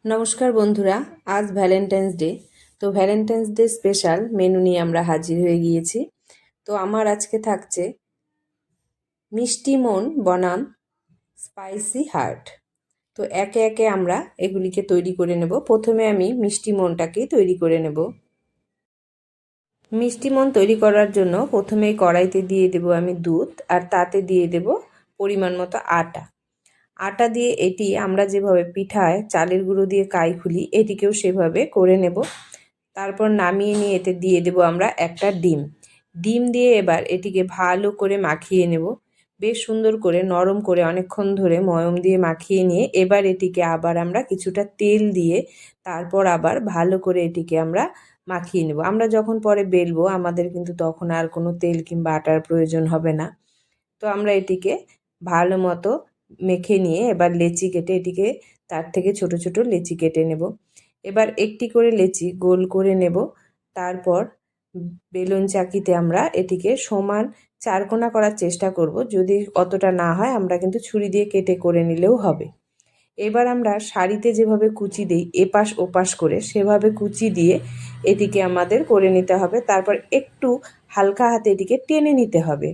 নমস্কার বন্ধুরা, আজ ভ্যালেন্টাইন্স ডে। তো ভ্যালেন্টাইন্স ডে স্পেশাল মেনু নিয়ে আমরা হাজির হয়ে গিয়েছি। তো আমার আজকে থাকছে মিষ্টি মন বনাম স্পাইসি হার্ট। তো একে একে আমরা এগুলিকে তৈরি করে নেব। প্রথমে আমি মিষ্টি মনটাকে তৈরি করে নেব। মিষ্টি মন তৈরি করার জন্য প্রথমেই কড়াইতে দিয়ে দেব আমি দুধ, আর তাতে দিয়ে দেব পরিমাণ মতো আটা। আটা দিয়ে এটি আমরা যেভাবে পিঠায় চালের গুঁড়ো দিয়ে কাই খুলি, এটিকেও সেভাবে করে নেব। তারপর নামিয়ে নিয়ে এতে দিয়ে দেব আমরা একটা ডিম। ডিম দিয়ে এবার এটিকে ভালো করে মাখিয়ে নেব, বেশ সুন্দর করে নরম করে অনেকক্ষণ ধরে ময়ম দিয়ে মাখিয়ে নিয়ে এবার এটিকে আবার আমরা কিছুটা তেল দিয়ে তারপর আবার ভালো করে এটিকে আমরা মাখিয়ে নেব। আমরা যখন পরে বেলবো আমাদের কিন্তু তখন আর কোনো তেল কিংবা আটার প্রয়োজন হবে না। তো আমরা এটিকে ভালো মতো মেখে নিয়ে এবার লেচি কেটে এটিকে তার থেকে ছোট ছোট লেচি কেটে নেব। এবার একটি করে লেচি গোল করে নেব। তারপর বেলুন চাকিতে আমরা এটিকে সমান চারকোনা করার চেষ্টা করব। যদি অতটা না হয় আমরা কিন্তু ছুরি দিয়ে কেটে করে নিলেও হবে। এবার আমরা শাড়িতে যেভাবে কুচি দিই এপাশ ওপাশ করে, সেভাবে কুচি দিয়ে এটিকে আমাদের করে নিতে হবে। তারপর একটু হালকা হাতে এটিকে টেনে নিতে হবে।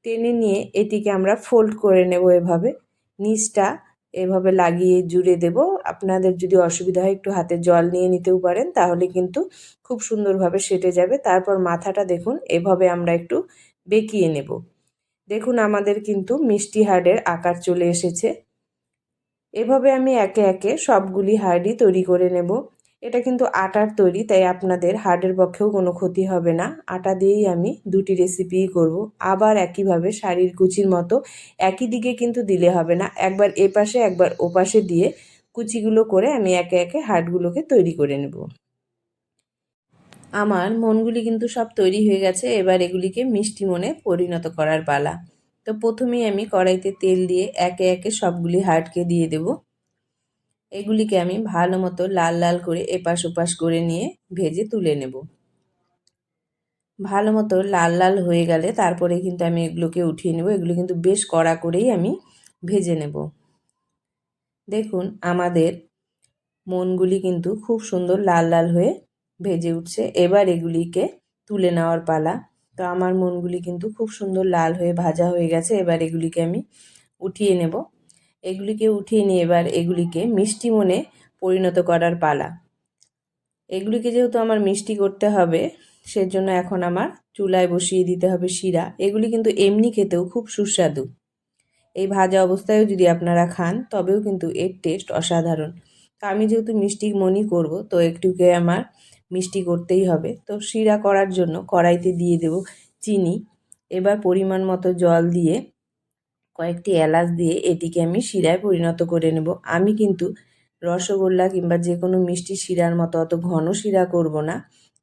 টেনে নিয়ে এটিকে আমরা ফোল্ড করে নেব এভাবে, নিচটা এভাবে লাগিয়ে জুড়ে দেব। আপনাদের যদি অসুবিধা হয় একটু হাতে জল নিয়ে নিতেও পারেন, তাহলে কিন্তু খুব সুন্দরভাবে সেটে যাবে। তারপর মাথাটা দেখুন এভাবে আমরা একটু বেঁকিয়ে নেব। দেখুন আমাদের কিন্তু মিষ্টি হার্টের আকার চলে এসেছে। এভাবে আমি একে একে সবগুলি হার্ডই তৈরি করে নেব। এটা কিন্তু আটার তৈরি, তাই আপনাদের হার্ডের পক্ষেও কোনো ক্ষতি হবে না। আটা দিয়েই আমি দুটি রেসিপিই করব। আবার একইভাবে শাড়ির কুচির মতো একই দিকে কিন্তু দিলে হবে না, একবার এপাশে একবার ওপাশে দিয়ে কুচিগুলো করে আমি একে একে হার্ডগুলোকে তৈরি করে নেব। আমার মনগুলি কিন্তু সব তৈরি হয়ে গেছে। এবার এগুলিকে মিষ্টি মনে পরিণত করার পালা। তো প্রথমেই আমি কড়াইতে তেল দিয়ে একে একে সবগুলি হার্ডকে দিয়ে দেব। এগুলিকে আমি ভালো মতো লাল লাল করে এপাশ ওপাশ করে নিয়ে ভেজে তুলে নেব। ভালো মতো লাল লাল হয়ে গেলে তারপরে কিন্তু আমি এগুলোকে উঠিয়ে নেব। এগুলো কিন্তু বেশ কড়া করেই আমি ভেজে নেব। দেখুন আমাদের মনগুলি কিন্তু খুব সুন্দর লাল লাল হয়ে ভেজে উঠছে। এবার এগুলিকে তুলে নেওয়ার পালা। তো আমার মনগুলি কিন্তু খুব সুন্দর লাল হয়ে ভাজা হয়ে গেছে। এবার এগুলিকে আমি উঠিয়ে নেব। এগুলিকে উঠিয়ে নিয়ে এবার এগুলিকে মিষ্টি মনে পরিণত করার পালা। এগুলিকে যেহেতু আমার মিষ্টি করতে হবে, সেজন্য এখন আমার চুলায় বসিয়ে দিতে হবে শিরা। এগুলি কিন্তু এমনি খেতেও খুব সুস্বাদু। এই ভাজা অবস্থায়ও যদি আপনারা খান তবেও কিন্তু এর টেস্ট অসাধারণ। তো আমি যেহেতু মিষ্টি মনি করব, তো একটুকে আমার মিষ্টি করতেই হবে। তো শিরা করার জন্য কড়াইতে দিয়ে দেব চিনি। এবার পরিমাণ মতো জল দিয়ে কয়েকটি এলাচ দিয়ে এটিকে আমি শিরায় পরিণত করে নেব। আমি কিন্তু রসগোল্লা কিংবা যে কোনো মিষ্টি শিরার মতো অত ঘন শিরা করব না,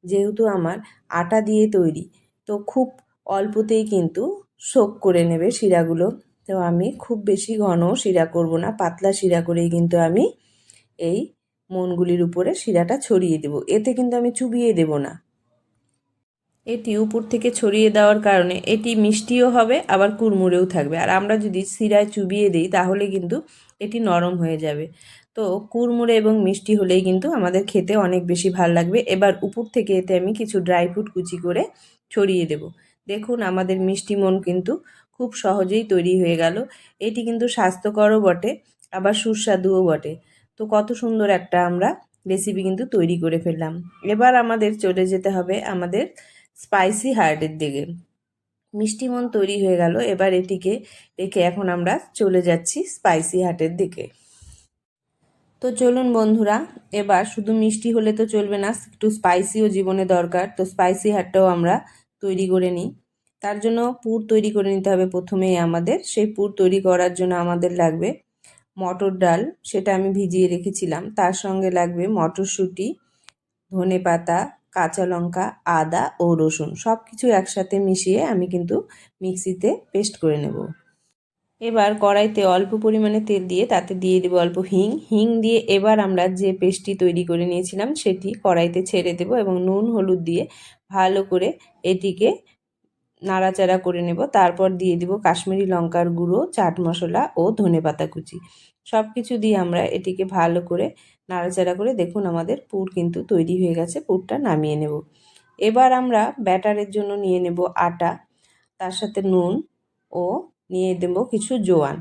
যেহেতু আমার আটা দিয়ে তৈরি। তো খুব অল্পতেই কিন্তু সোক করে নেবে শিরাগুলো। তো আমি খুব বেশি ঘন শিরা করব না, পাতলা শিরা করেই কিন্তু আমি এই মনগুলির উপরে শিরাটা ছড়িয়ে দেব। এতে কিন্তু আমি চুবিয়ে দেব না। এটি উপর থেকে ছড়িয়ে দেওয়ার কারণে এটি মিষ্টিও হবে আবার কুড়মুড়েও থাকবে। আর আমরা যদি শিরায় চুবিয়ে দিই তাহলে কিন্তু এটি নরম হয়ে যাবে। তো কুড়মুড়ে এবং মিষ্টি হলেই কিন্তু আমাদের খেতে অনেক বেশি ভালো লাগবে। এবার উপর থেকে এতে আমি কিছু ড্রাই ফ্রুট কুচি করে ছড়িয়ে দেব। দেখুন আমাদের মিষ্টি মন কিন্তু খুব সহজেই তৈরি হয়ে গেল। এটি কিন্তু স্বাস্থ্যকরও বটে আবার সুস্বাদুও বটে। তো কত সুন্দর একটা আমরা রেসিপি কিন্তু তৈরি করে ফেললাম। এবার আমাদের চলে যেতে হবে আমাদের স্পাইসি হার্টের দিকে। মিষ্টি মন তৈরি হয়ে গেল। এবার এটিকে রেখে এখন আমরা চলে যাচ্ছি স্পাইসি হার্টের দিকে। তো চলুন বন্ধুরা, এবার শুধু মিষ্টি হলে তো চলবে না, একটু স্পাইসিও জীবনে দরকার। তো স্পাইসি হার্টটাও আমরা তৈরি করে নিই। তার জন্য পুর তৈরি করে নিতে হবে প্রথমেই আমাদের। সেই পুর তৈরি করার জন্য আমাদের লাগবে মটর ডাল, সেটা আমি ভিজিয়ে রেখেছিলাম। তার সঙ্গে লাগবে মটরশুঁটি, ধনেপাতা, কাঁচা লঙ্কা, আদা ও রসুন, সব কিছু একসাথে মিশিয়ে আমি কিন্তু মিক্সিতে পেস্ট করে নেব। এবার কড়াইতে অল্প পরিমাণে তেল দিয়ে তাতে দিয়ে দেবো অল্প হিং দিয়ে এবার আমরা যে পেস্টটি তৈরি করে নিয়েছিলাম সেটি কড়াইতে ছেড়ে দেব এবং নুন হলুদ দিয়ে ভালো করে এটিকে নাড়াচাড়া করে নেব। তারপর দিয়ে দেব কাশ্মীরি লঙ্কার গুঁড়ো, চাট মশলা ও ধনেপাতা কুচি। সব কিছু দিয়ে আমরা এটিকে ভালো করে নাড়াচাড়া করে দেখুন আমাদের পুর কিন্তু তৈরি হয়ে গেছে। পুরটা নামিয়ে নেব। এবার আমরা ব্যাটারের জন্য নিয়ে নেব আটা, তার সাথে নুন ও নিয়ে দেব কিছু জোয়ান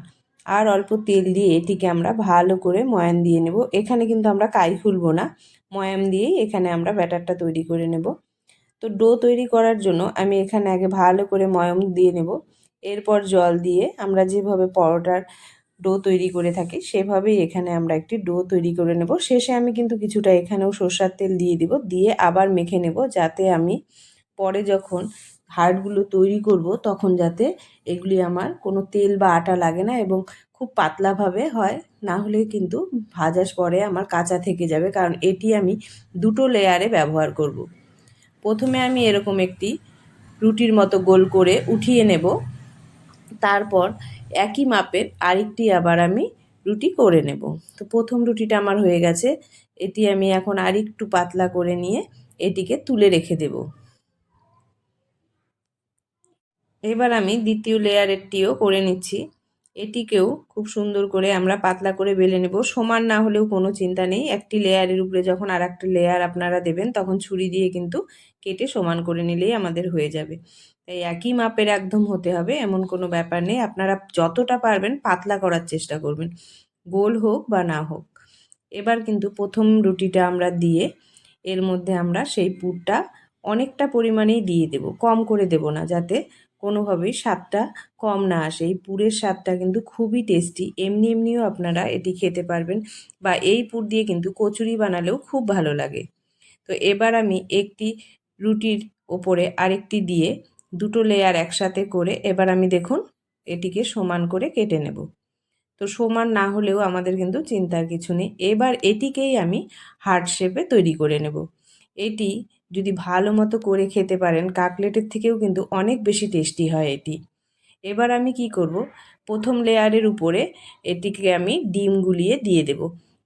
আর অল্প তেল দিয়ে এটিকে আমরা ভালো করে ময়ান দিয়ে নেব। এখানে কিন্তু আমরা কাই খুলব না, ময়াম দিয়েই এখানে আমরা ব্যাটারটা তৈরি করে নেব। তো ডো তৈরি করার জন্য আমি এখানে আগে ভালো করে ময়াম দিয়ে নেব, এরপর জল দিয়ে আমরা যেভাবে পরোটার ডো তৈরি করে থাকি সেভাবেই এখানে আমরা একটি ডো তৈরি করে নেব। শেষে আমি কিন্তু কিছুটা এখানেও সরষের তেল দিয়ে দিব, দিয়ে আবার মেখে নেব, যাতে আমি পরে যখন হার্টগুলো তৈরি করব তখন যাতে এগুলি আমার কোনো তেল বা আটা লাগে না এবং খুব পাতলাভাবে হয়, না হলে কিন্তু ভাজার পরে আমার কাঁচা থেকে যাবে, কারণ এটি আমি দুটো লেয়ারে ব্যবহার করব। প্রথমে আমি এরকম একটি রুটির মতো গোল করে উঠিয়ে নেব, তারপর একই মাপের আরেকটি আবার আমি রুটি করে নেব। তো প্রথম রুটিটা আমার হয়ে গেছে, এটি আমি এখন আরেকটু পাতলা করে নিয়ে এটিকে তুলে রেখে দেব। এবার আমি দ্বিতীয় লেয়ারেরটিও করে নিচ্ছি। এটিকেও খুব সুন্দর করে আমরা পাতলা করে বেলে নেব। সমান না হলেও কোনো চিন্তা নেই, একটি লেয়ারের উপরে যখন আর একটা লেয়ার আপনারা দেবেন তখন ছুরি দিয়ে কিন্তু কেটে সমান করে নিলেই আমাদের হয়ে যাবে। তাই একই মাপের একদম হতে হবে এমন কোনো ব্যাপার নেই, আপনারা যতটা পারবেন পাতলা করার চেষ্টা করবেন, গোল হোক বা না হোক। এবার কিন্তু প্রথম রুটিটা আমরা দিয়ে এর মধ্যে আমরা সেই পুরটা অনেকটা পরিমাণেই দিয়ে দেব, কম করে দেব না, যাতে কোনোভাবেই স্বাদটা কম না আসে। এই পুরের স্বাদটা কিন্তু খুবই টেস্টি, এমনি এমনিও আপনারা এটি খেতে পারবেন বা এই পুর দিয়ে কিন্তু কচুরি বানালেও খুব ভালো লাগে। তো এবার আমি একটি রুটির ওপরে আরেকটি দিয়ে দুটো লেয়ার একসাথে করে এবার আমি দেখুন এটিকে সমান করে কেটে নেব। তো সমান না হলেও আমাদের কিন্তু চিন্তার কিছু নেই। এবার এটিকেই আমি হার্ট শেপে তৈরি করে নেব। এটি যদি ভালো মতো করে খেতে পারেন কাটলেটের থেকেও কিন্তু অনেক বেশি টেস্টি হয় এটি। এবার আমি কি করব, প্রথম লেয়ারের উপরে এটিকে আমি ডিম গুলিয়ে দিয়ে দেব।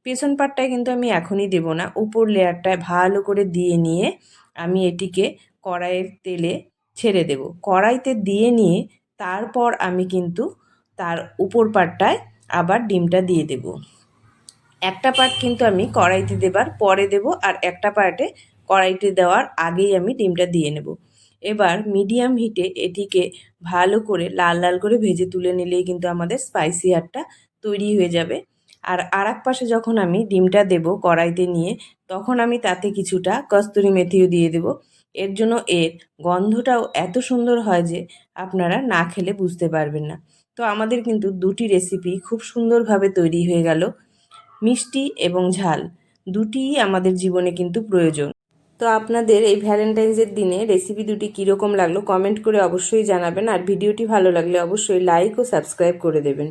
পেছন পাটটায় কিন্তু আমি এখনই দেব না, উপর লেয়ারটায় ভালো করে দিয়ে নিয়ে আমি এটিকে কড়াইয়ের তেলে ছেড়ে দেব। কড়াইতে দিয়ে নিয়ে তারপর আমি কিন্তু তার উপর পাটটায় আবার ডিমটা দিয়ে দেব। একটা পার্ট কিন্তু আমি কড়াইতে দেবার পরে দেব, আর একটা পার্টে কড়াইতে দেওয়ার আগেই আমি ডিমটা দিয়ে নেব। এবার মিডিয়াম হিটে এটিকে ভালো করে লাল লাল করে ভেজে তুলে নিলেই কিন্তু আমাদের স্পাইসি হাটটা তৈরি হয়ে যাবে। আর আরেক পাশে যখন আমি ডিমটা দেব কড়াইতে নিয়ে, তখন আমি তাতে কিছুটা কস্তুরি মেথিও দিয়ে দেব। এর জন্য এর গন্ধটাও এত সুন্দর হয় যে আপনারা না খেলে বুঝতে পারবেন না। তো আমাদের কিন্তু দুটি রেসিপি খুব সুন্দরভাবে তৈরি হয়ে গেল। মিষ্টি এবং ঝাল দুটিই আমাদের জীবনে কিন্তু প্রয়োজন। তো আপনাদের এই ভ্যালেন্টাইন্সের দিনে রেসিপি দুটি কীরকম লাগলো কমেন্ট করে অবশ্যই জানাবেন, আর ভিডিওটি ভালো লাগলে অবশ্যই লাইক ও সাবস্ক্রাইব করে দেবেন।